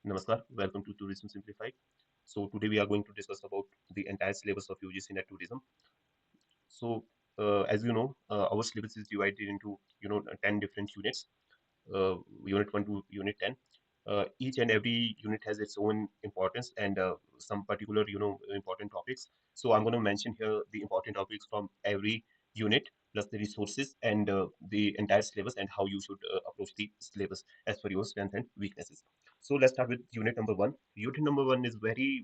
Namaskar, welcome to Tourism Simplified. So today we are going to discuss about the entire syllabus of UGC NET Tourism. So as you know, our syllabus is divided into 10 different units, unit 1 to unit 10. Each and every unit has its own importance and some particular important topics. So I'm going to mention here the important topics from every unit plus the resources and the entire syllabus and how you should approach the syllabus as per your strengths and weaknesses. So let's start with unit number one. Unit number one is very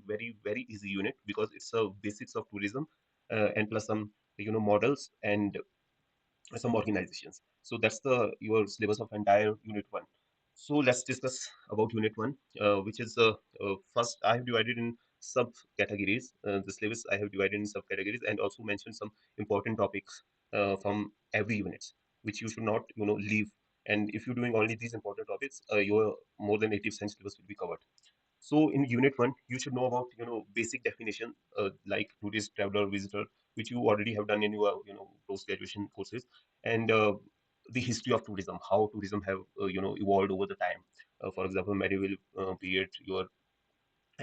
easy unit because it's a basics of tourism and plus some models and some organizations. So that's the your syllabus of entire unit one. So let's discuss about unit one, which is first I have divided in subcategories. The syllabus I have divided in subcategories and also mentioned some important topics from every unit, which you should not leave. And if you're doing only these important topics, your more than 80% syllabus will be covered. So in unit one, you should know about basic definition like tourist, traveler, visitor, which you already have done in your post graduation courses, and the history of tourism, how tourism have evolved over the time. For example, medieval period, your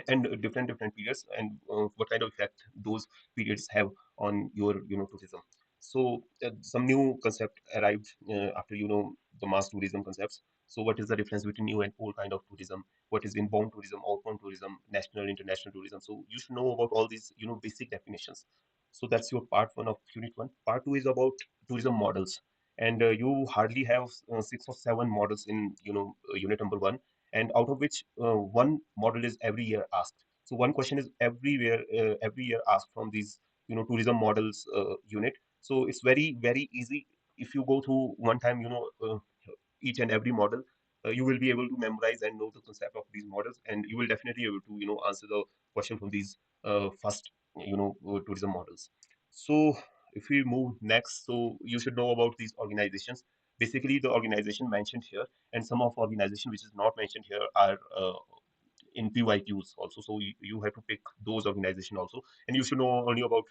and different periods, and what kind of effect those periods have on your tourism. So some new concept arrived after the mass tourism concepts. So what is the difference between new and old kind of tourism? What is inbound tourism, outbound tourism, national, international tourism? So you should know about all these basic definitions. So that's your part one of unit one. Part two is about tourism models, and you hardly have 6 or 7 models in unit number one, and out of which one model is every year asked. So one question is every year asked from these tourism models unit. So it's very easy. If you go through one time each and every model, you will be able to memorize and know the concept of these models, and you will definitely able to answer the question from these first tourism models. So if we move next, so you should know about these organizations. Basically the organization mentioned here and some of organization which is not mentioned here are in PYQs also. So you have to pick those organization also, and you should know only about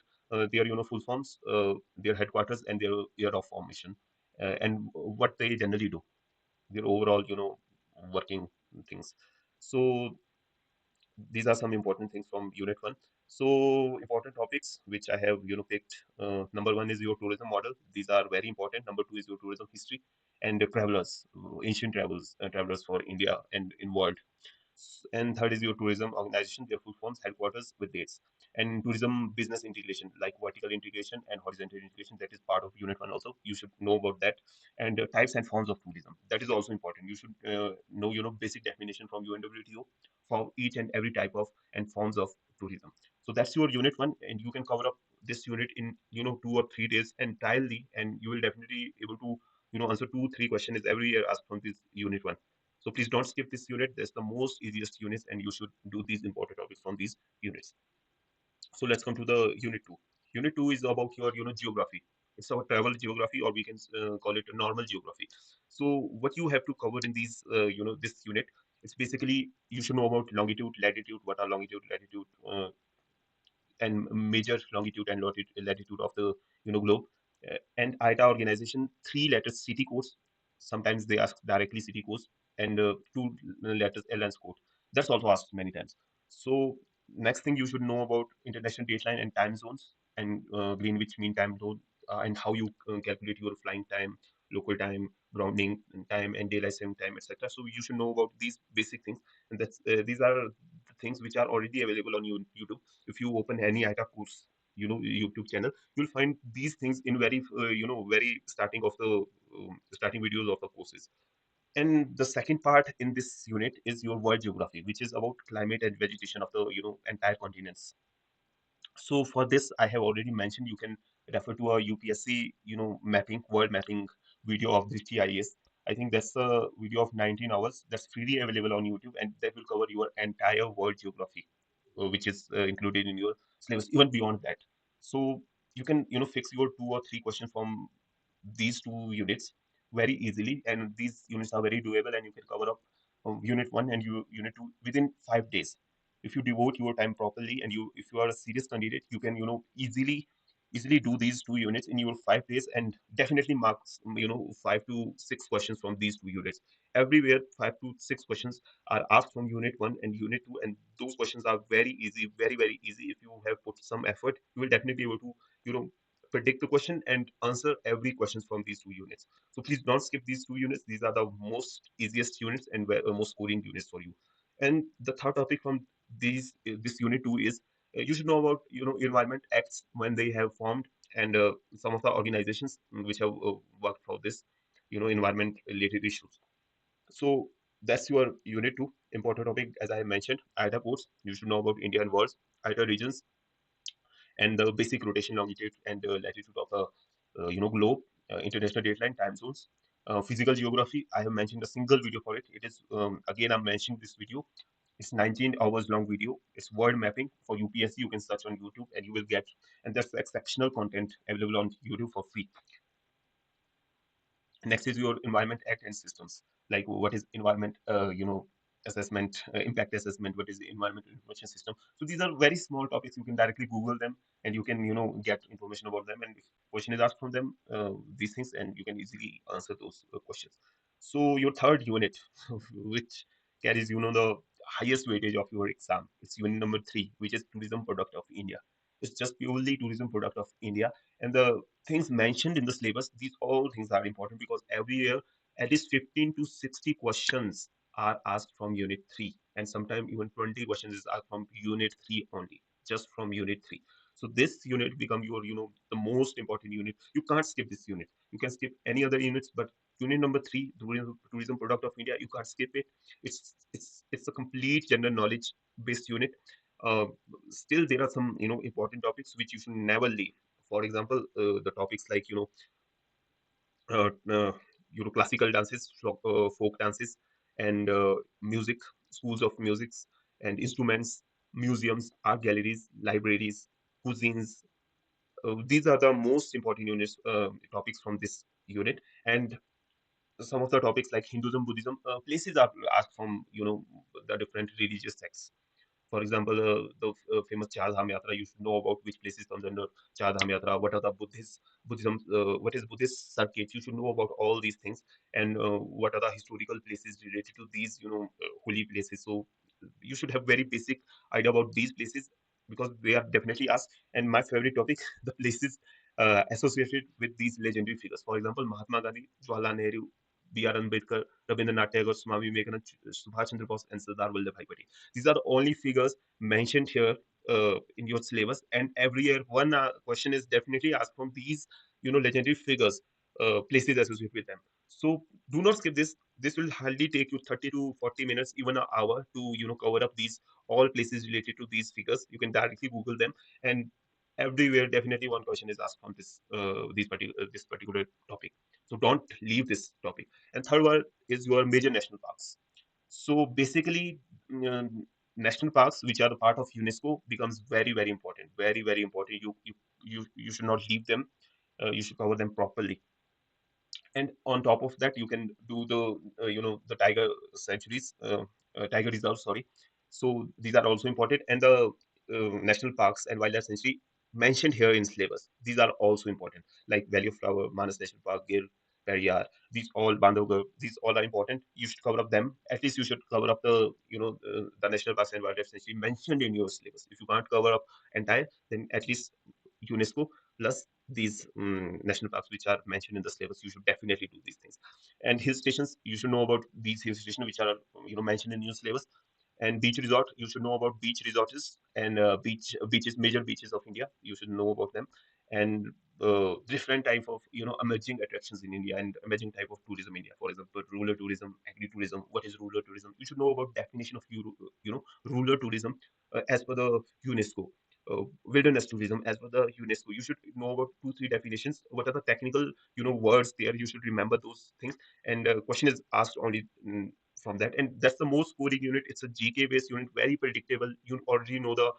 their full forms, their headquarters, and their year of formation, and what they generally do, their overall working things. So these are some important things from unit one. So important topics which I have picked. Number one is your tourism model. These are very important. Number two is your tourism history and the travelers, ancient travels, travelers for India and in world. And third is your tourism organization, their full forms, headquarters with dates. And tourism business integration, like vertical integration and horizontal integration, that is part of unit one also. You should know about that. And types and forms of tourism, that is also important. You should know basic definition from UNWTO for each and every type of and forms of tourism. So that's your unit one, and you can cover up this unit in 2 or 3 days entirely, and you will definitely able to answer 2 3 questions every year asked from this unit one. So please don't skip this unit. That's the most easiest units, and you should do these important topics from these units. So let's come to the unit two. Unit two is about your geography. It's our travel geography, or we can call it a normal geography. So what you have to cover in these this unit, it's basically you should know about longitude, latitude, what are longitude, latitude, and major longitude and latitude of the globe. And ITA organization, 3 letters city codes. Sometimes they ask directly city codes, and 2 letters airlines code. That's also asked many times. So next thing you should know about international dateline and time zones and Greenwich Mean Time Zone, and how you calculate your flying time, local time, grounding time, and daylight saving time, etc. So you should know about these basic things, and that's these are the things which are already available on YouTube. If you open any ITA course YouTube channel, you'll find these things in very very starting of the starting videos of the courses. And the second part in this unit is your world geography, which is about climate and vegetation of the entire continents. So for this, I have already mentioned, you can refer to a UPSC mapping, world mapping video of this GIS. I think that's a video of 19 hours that's freely available on YouTube, and that will cover your entire world geography, which is included in your syllabus, even beyond that. So you can fix your 2 or 3 questions from these 2 units very easily, and these units are very doable, and you can cover up unit one and unit two within 5 days if you devote your time properly. And you, if you are a serious candidate, you can easily easily do these 2 units in your 5 days and definitely marks 5 to 6 questions from these 2 units. Everywhere 5 to 6 questions are asked from unit 1 and unit 2, and those questions are very easy, very very easy. If you have put some effort, you will definitely be able to you know predict the question and answer every question from these 2 units. So please don't skip these 2 units. These are the most easiest units and most scoring units for you. And the third topic from this unit 2 is you should know about environment acts when they have formed, and some of the organizations which have worked for this environment related issues. So that's your unit 2 important topic. As I mentioned, IDA codes, you should know about India and worlds, IDA regions, and the basic rotation, longitude, and latitude of the globe, international dateline, time zones. Physical geography, I have mentioned a single video for it. It is again I'm mentioning this video. It's 19 hours long video. It's world mapping for UPSC. You can search on YouTube and you will get, and that's exceptional content available on YouTube for free. Next is your environment act and systems, like what is environment assessment, impact assessment, what is the environmental information system. So these are very small topics. You can directly Google them and you can get information about them, and if question is asked from them, these things, and you can easily answer those questions. So your third unit which carries the highest weightage of your exam, it's unit number 3, which is tourism product of India. It's just purely tourism product of India. And the things mentioned in the syllabus, these all things are important because every year at least 15 to 60 questions are asked from unit 3, and sometimes even 20 questions is asked from unit 3 only, just from unit 3. So this unit become your the most important unit. You can't skip this unit. You can skip any other units, but unit number 3, tourism product of India, you can't skip it. It's a complete general knowledge based unit. uh, Still there are some important topics which you should never leave. For example, the topics like uh, uh, classical dances, folk dances, and music, schools of musics and instruments, museums, art galleries, libraries, cuisines. These are the most important units, topics from this unit. And some of the topics like Hinduism, Buddhism, places are asked from the different religious sects. For example, the famous Char Dham Yatra, you should know about which places comes under Char Dham Yatra. What are the Buddhism? What is Buddhist circuit? You should know about all these things, and what are the historical places related to these, holy places. So you should have very basic idea about these places because they are definitely asked. And my favorite topic, the places associated with these legendary figures. For example, Mahatma Gandhi, Jawaharlal Nehru, B.R. Ambedkar, Rabindranath Tagore, Swami Vivekananda, Subhash Chandra Bose, and Sardar Vallabhbhai Patel. These are the only figures mentioned here in your syllabus, and every year one question is definitely asked from these legendary figures, places associated with them. So do not skip this. This will hardly take you 30 to 40 minutes, even an hour, to cover up these all places related to these figures. You can directly Google them, and everywhere definitely one question is asked from this particular topic. So don't leave this topic. And third one is your major national parks. So basically, national parks, which are the part of UNESCO, becomes very, very important. Very, very important. You should not leave them. You should cover them properly. And on top of that, you can do the the tiger sanctuaries, tiger reserves. Sorry. So these are also important, and the national parks and wildlife sanctuary mentioned here in syllabus. These are also important, like Valley of Flower, Manas National Park, Gir, Periyar. These all Bandhavgarh. These all are important. You should cover up them. At least you should cover up the the national parks and wildlife sanctuary mentioned in your syllabus. If you can't cover up entire, then at least UNESCO plus these national parks which are mentioned in the syllabus. You should definitely do these things. And hill stations, you should know about these hill stations which are mentioned in your syllabus. And beach resort, you should know about beach resorts and beaches, major beaches of India. You should know about them. And different type of emerging attractions in India and emerging type of tourism in India. For example, rural tourism, agri tourism. What is rural tourism? You should know about definition of rural tourism as per the UNESCO. Wilderness tourism as per the UNESCO. You should know about 2 3 definitions. What are the technical words there? You should remember those things. And question is asked only from that, and that's the most scoring unit. It's a GK based unit, very predictable. You already know the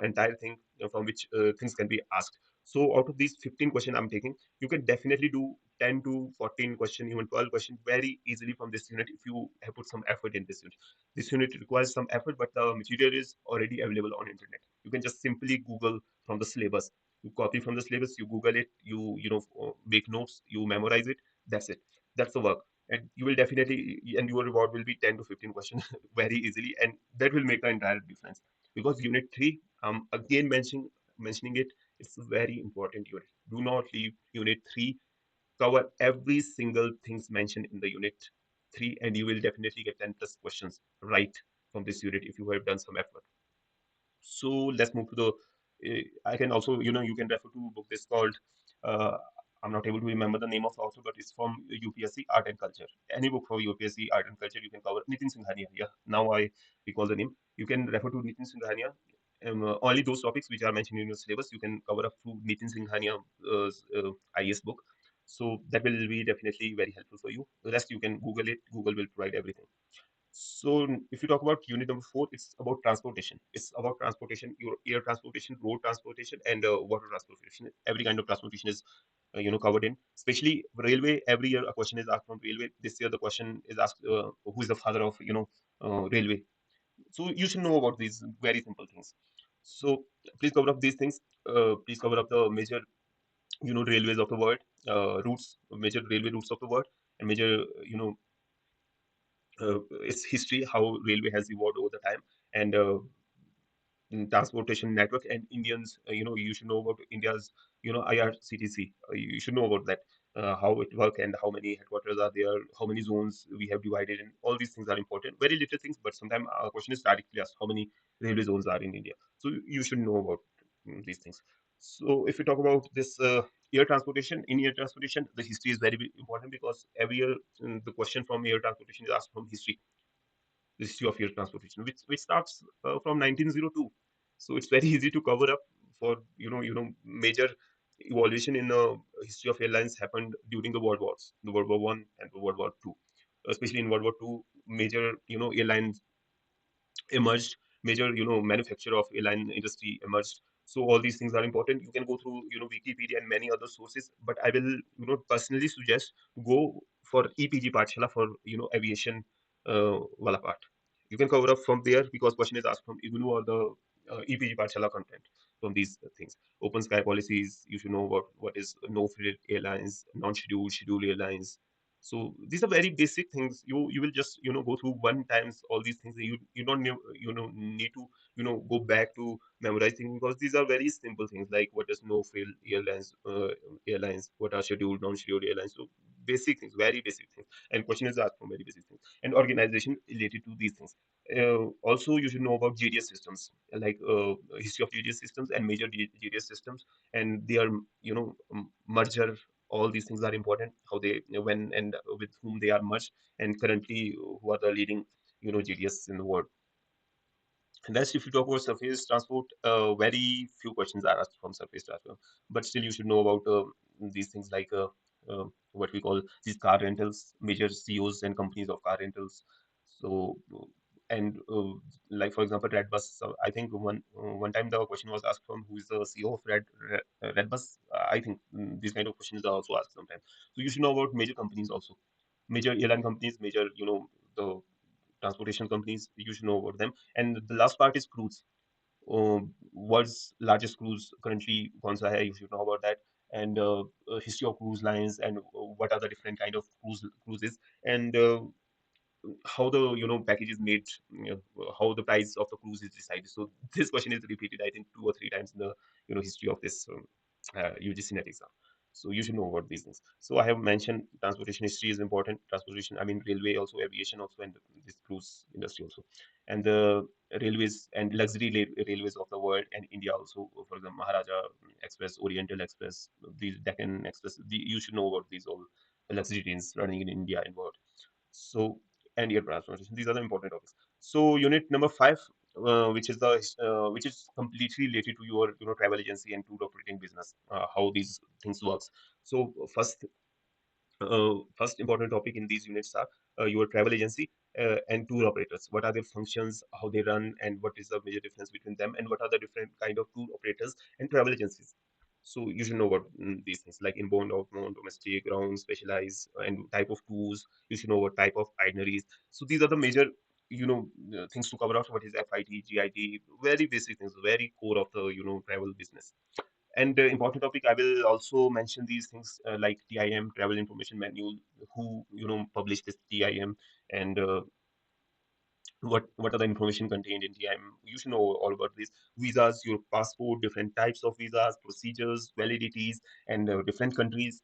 entire thing from which things can be asked. So out of these 15 questions I'm taking, you can definitely do 10 to 14 question, even 12 question very easily from this unit if you have put some effort in this unit. This unit requires some effort, but the material is already available on internet. You can just simply Google from the syllabus. You copy from the syllabus, you Google it, you make notes, you memorize it. That's it. That's the work. And you will definitely, and your reward will be 10 to 15 questions very easily, and that will make the entire difference. Because Unit 3, again mentioning it, it's a very important unit. Do not leave Unit 3. Cover every single things mentioned in the Unit 3, and you will definitely get 10 plus questions right from this unit if you have done some effort. So let's move to the. I can also, you can refer to a book. This called. Uh, I'm not able to remember the name of the author, but it's from UPSC Art and Culture. Any book for UPSC Art and Culture you can cover. Nitin Singhania. Yeah, now I recall the name. You can refer to Nitin Singhania. Only those topics which are mentioned in your syllabus you can cover up through Nitin Singhania IS book. So that will be definitely very helpful for you. The rest you can Google it. Google will provide everything. So if you talk about unit number 4, it's about transportation. It's about transportation, your air transportation, road transportation, and water transportation. Every kind of transportation is, covered in. Especially railway. Every year a question is asked from railway. This year the question is asked, who is the father of, railway. So you should know about these very simple things. So please cover up these things. Please cover up the major, railways of the world, routes, major railway routes of the world, and major, its history, how railway has evolved over the time, and transportation network. And Indians, you should know about India's, IRCTC. You should know about that, how it work and how many headquarters are there, how many zones we have divided, and all these things are important. Very little things, but sometimes our question is directly asked how many railway zones are in India. So you should know about these things. So if we talk about this air transportation, in air transportation, the history is very important because every year the question from air transportation is asked from history, the history of air transportation, which starts from 1902. So it's very easy to cover up for major evolution in the history of airlines happened during the world wars, the World War One and the World War Two. Especially in World War Two, major airlines emerged, major manufacturer of airline industry emerged. So all these things are important. You can go through Wikipedia and many other sources, but I will personally suggest go for EPG Pathshala for aviation wala part. You can cover up from there because question is asked from IGNU or the EPG Pathshala content from these things. Open sky policies, you should know what is no frills airlines, non-scheduled, scheduled airlines. So these are very basic things. You will just go through one times all these things. You don't need to go back to memorizing because these are very simple things like what is no frill airlines, what are scheduled, non-scheduled airlines. So basic things, very basic things. And question is asked from very basic things and organization related to these things. Also, you should know about GDS systems, like history of GDS systems and major GDS systems, and their merger. All these things are important. How they, when and with whom they are merged, and currently who are the leading GDS in the world. And that's if you talk about surface transport, very few questions are asked from surface transport. But still, you should know about these things like what we call these car rentals, major CEOs and companies of car rentals. So, and like for example, Redbus. So I think one time the question was asked from who is the CEO of Redbus. I think these kind of questions are also asked sometimes. So you should know about major companies also, major airline companies, major the transportation companies. You should know about them. And the last part is cruise. World's largest cruise currently कौन सा है? You should know about that. And history of cruise lines and what are the different kind of cruises and how the package is made, how the price of the cruise is decided. So this question is repeated, I think, 2 or 3 times in the history of this UGC NET exam. So you should know about these things. So I have mentioned transportation history is important. Transportation, I mean railway also, aviation also, and this cruise industry also, and the railways and luxury railways of the world and India also. For example, Maharaja Express, Oriental Express, the Deccan Express. You should know about these all luxury trains running in India and world. So, and air transportation. These are the important topics. So unit number 5, which is completely related to your travel agency and tour operating business, how these things works. So first important topic in these units are your travel agency and tour operators. What are their functions, how they run, and what is the major difference between them, and what are the different kind of tour operators and travel agencies. So you should know about these things like inbound, outbound, domestic, ground, specialized, and type of tours. You should know what type of itineraries. So these are the major things to cover out. What is FIT, GIT? Very basic things, very core of the travel business. And important topic, I will also mention these things like TIM, Travel Information Manual, who published this TIM, and what are the information contained in TIM. You should know all about this. Visas, your passport, different types of visas, procedures, validities, and different countries,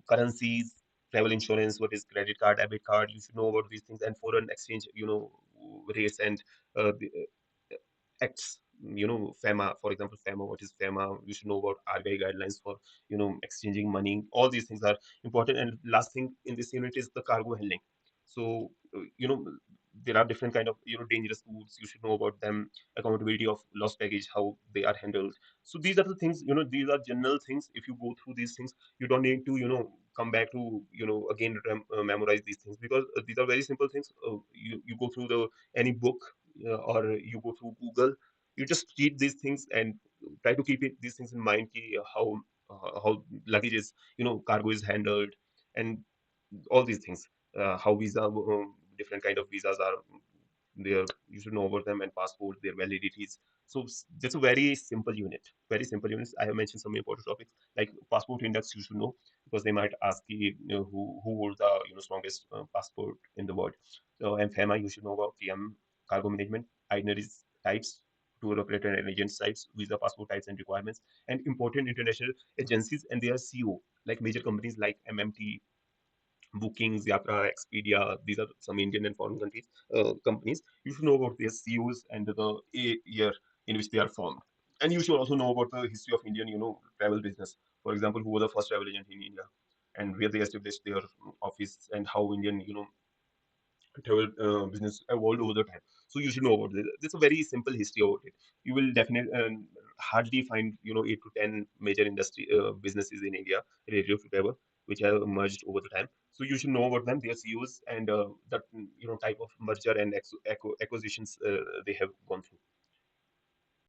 currencies, travel insurance, what is credit card, debit card. You should know about these things, and foreign exchange, rates and acts. FEMA, for example, FEMA. What is FEMA? You should know about RBI guidelines for exchanging money. All these things are important. And last thing in this unit is the cargo handling. So there are different kind of dangerous goods. You should know about them. Accountability of lost baggage, how they are handled. So these are the things. These are general things. If you go through these things, you don't need to come back to again memorize these things, because these are very simple things. You go through the any book, or you go through Google, you just read these things and try to keep these things in mind, ki, how luggage is, cargo is handled, and all these things, how visa, different kind of visas are there. You should know about them, and passport, their validities. So that's a very simple unit, very simple units. I have mentioned some important topics like passport index. You should know, because they might ask you, who holds the strongest passport in the world. So, and FEMA, you should know about TM, cargo management, itineraries types, tour operator and agent types, visa, passport types and requirements, and important international agencies and their CO, like major companies like MMT, Bookings, Yatra, Expedia. These are some Indian and foreign countries companies. You should know about their CEOs and the year in which they are formed. And you should also know about the history of Indian, travel business. For example, who was the first travel agent in India, and where they established their office, and how Indian, travel business evolved over the time. So you should know about this. It's a very simple history about it. You will definitely hardly find 8 to 10 major industry businesses in India related to travel, which have merged over the time. So you should know about them, their CEOs, and that type of merger and acquisitions they have gone through.